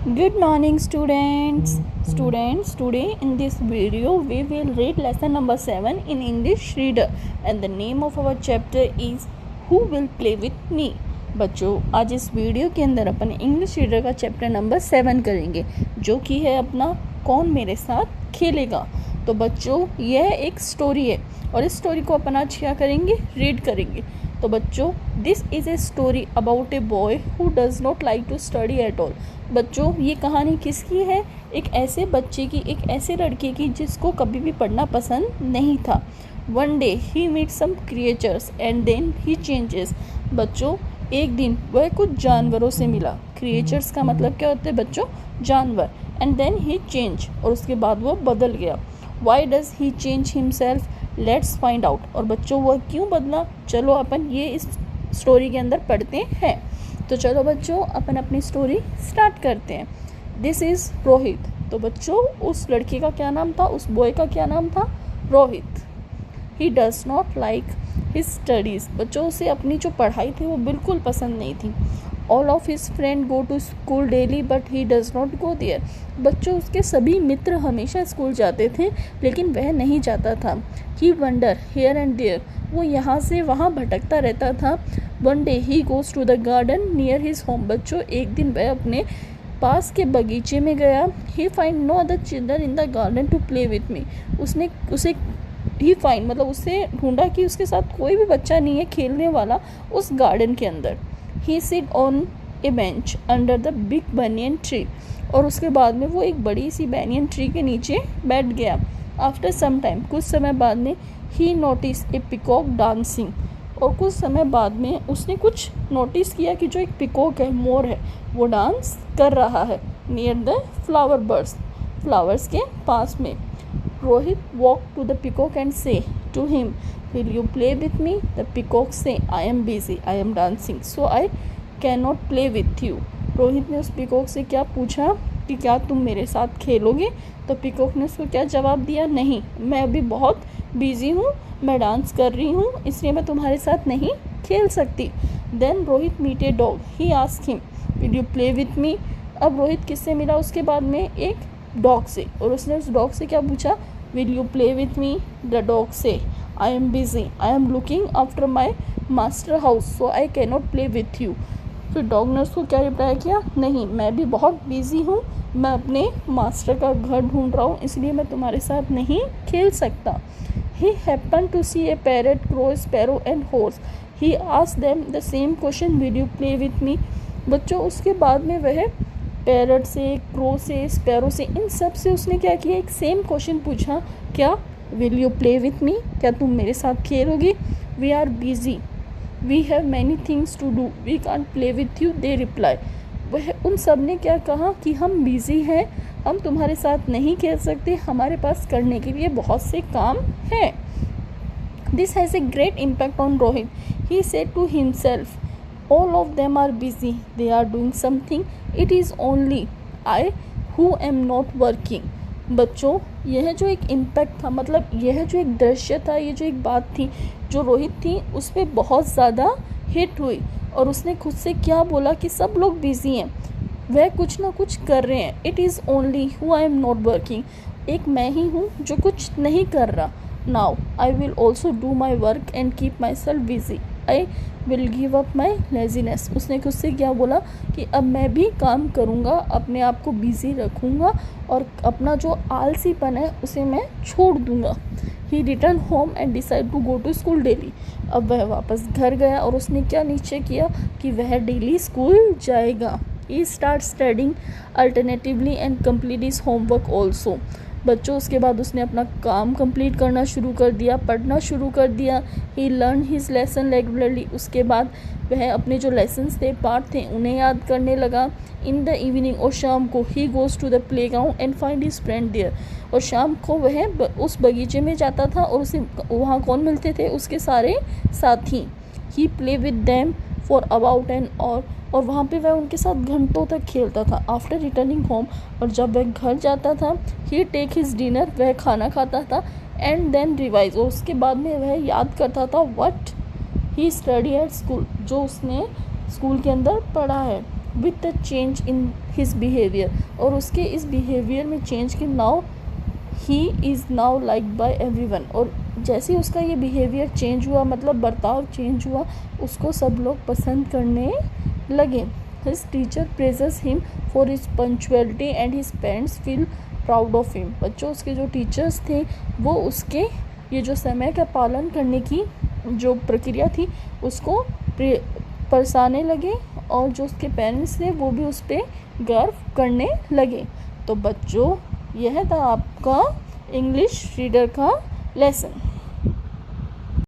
Good morning, students. Today in this video we will read lesson number 7 in English Reader, and the name of our chapter is Who Will Play With Me. बच्चों, आज इस video के अंदर अपन English reader का chapter number 7 करेंगे, जो कि है अपना कौन मेरे साथ खेलेगा। तो बच्चों, यह एक स्टोरी है और इस स्टोरी को अपन आज क्या करेंगे, रीड करेंगे। तो बच्चों, this is a story about a boy who does not like to study at all. बच्चों, ये कहानी किसकी है? एक ऐसे बच्चे की, एक ऐसे लड़के की जिसको कभी भी पढ़ना पसंद नहीं था। One day he meet some creatures and then he changes. बच्चों, एक दिन वह कुछ जानवरों से मिला। क्रिएचर्स का मतलब क्या होता है बच्चों? जानवर। एंड देन ही चेंज, और उसके बाद वो बदल गया। Why does he change himself? Let's find out. और बच्चों, वह क्यों बदला, चलो अपन ये इस स्टोरी के अंदर पढ़ते हैं। तो चलो बच्चों, अपन अपनी स्टोरी स्टार्ट करते हैं। This is Rohit. तो बच्चों, उस लड़के का क्या नाम था, उस बॉय का क्या नाम था? रोहित। ही does not like his studies. बच्चों, उसे अपनी जो पढ़ाई थी वो बिल्कुल पसंद नहीं थी। All of his friend go to school daily but he does not go there. बच्चों, उसके सभी मित्र हमेशा स्कूल जाते थे लेकिन वह नहीं जाता था। He wonder here and there. वो यहाँ से वहाँ भटकता रहता था। One day he goes to the garden near his home. बच्चों, एक दिन वह अपने पास के बगीचे में गया। He find no other children in the garden to play with me. उसे उसे ढूंढा कि उसके साथ कोई भी बच्चा नहीं है खेलने वाला उस गार्डन के अंदर। He sit on a bench under the big banyan tree. और उसके बाद में वो एक बड़ी सी बैनियन ट्री के नीचे बैठ गया। आफ्टर सम टाइम, कुछ समय बाद में, ही नोटिस ए पिकॉक डांसिंग। और कुछ समय बाद में उसने कुछ नोटिस किया कि जो एक पिकॉक है, मोर है, वो डांस कर रहा है नियर द फ्लावर्स के पास में। Rohit walk to the peacock and say to him, will you play with me? The peacock say, I am busy, I am dancing, so I can not play with you. Rohit ने उस peacock से क्या पूछा कि क्या तुम मेरे साथ खेलोगे? तो पिकॉक ने उसको क्या जवाब दिया? नहीं, मैं अभी बहुत बिजी हूँ, मैं डांस कर रही हूँ, इसलिए मैं तुम्हारे साथ नहीं खेल सकती। Then Rohit meet a dog. He asked him, will you play with me? अब रोहित किससे मिला उसके बाद में? एक डॉग से। और उसने उस डॉग से क्या पूछा? Will you play with me? The dog say, I am busy, I am looking after my master house, so I can not play with you. फिर डॉग ने उसको क्या रिप्लाई किया? नहीं, मैं भी बहुत बिजी हूँ, मैं अपने मास्टर का घर ढूंढ रहा हूँ, इसलिए मैं तुम्हारे साथ नहीं खेल सकता। He happened to see a parrot, crow, sparrow and horse. He asked them the same question, will you play with me? बच्चों, उसके बाद में वह पैरट से, क्रो से, स्पैरो से, इन सब से उसने क्या किया? एक सेम क्वेश्चन पूछा। क्या? Will you play with me? क्या तुम मेरे साथ खेलोगी? We are busy, we have many things to do, we can't play with you, they reply. वह उन सब ने क्या कहा कि हम बिजी हैं, हम तुम्हारे साथ नहीं खेल सकते, हमारे पास करने के लिए बहुत से काम हैं। This has a great impact on Rohit. He said to himself, all of them are busy, they are doing something, it is only I who am not working. बच्चों, यह जो एक इम्पैक्ट था, मतलब यह जो एक दृश्य था, ये जो एक बात थी, जो रोहित थी उस पर बहुत ज़्यादा हिट हुई। और उसने खुद से क्या बोला कि सब लोग बिजी हैं, वह कुछ ना कुछ कर रहे हैं। It is only who I am not working, एक मैं ही हूँ जो कुछ नहीं कर रहा। Now I will also do my work and keep my self busy, I will give up my laziness. उसने खुद से क्या बोला कि अब मैं भी काम करूँगा, अपने आप को बिज़ी रखूँगा और अपना जो आलसीपन है उसे मैं छोड़ दूँगा। He return home and decide to go to school daily. अब वह वापस घर गया और उसने क्या निश्चय किया कि वह डेली स्कूल जाएगा। He start studying alternatively and complete his homework also. बच्चों, उसके बाद उसने अपना काम कंप्लीट करना शुरू कर दिया, पढ़ना शुरू कर दिया। ही लर्न हिज लेसन रेगुलरली। उसके बाद वह अपने जो लेसन्स थे, पाठ थे, उन्हें याद करने लगा। इन द इवनिंग, और शाम को, he goes to the playground and find his friend there. और शाम को वह उस बगीचे में जाता था और उसे वहाँ कौन मिलते थे? उसके सारे साथी। He play with them for about an और वहाँ पे वह उनके साथ घंटों तक खेलता था। आफ्टर रिटर्निंग होम, और जब वह घर जाता था, ही टेक हिज डिनर, वह खाना खाता था, एंड देन रिवाइज, और उसके बाद में वह याद करता था what he study at school, जो उसने स्कूल के अंदर पढ़ा है। With the change in his behaviour, और उसके इस बिहेवियर में चेंज के now he is now like by everyone, और जैसे ही उसका ये बिहेवियर चेंज हुआ, मतलब बर्ताव चेंज हुआ, उसको सब लोग पसंद करने लगे. His teacher praises him for his punctuality and his parents feel proud of him. बच्चों, उसके जो टीचर्स थे वो उसके ये जो समय का पालन करने की जो प्रक्रिया थी उसको परसाने लगे, और जो उसके पेरेंट्स थे वो भी उस पर गर्व करने लगे. तो बच्चों, यह था आपका इंग्लिश रीडर का लेसन.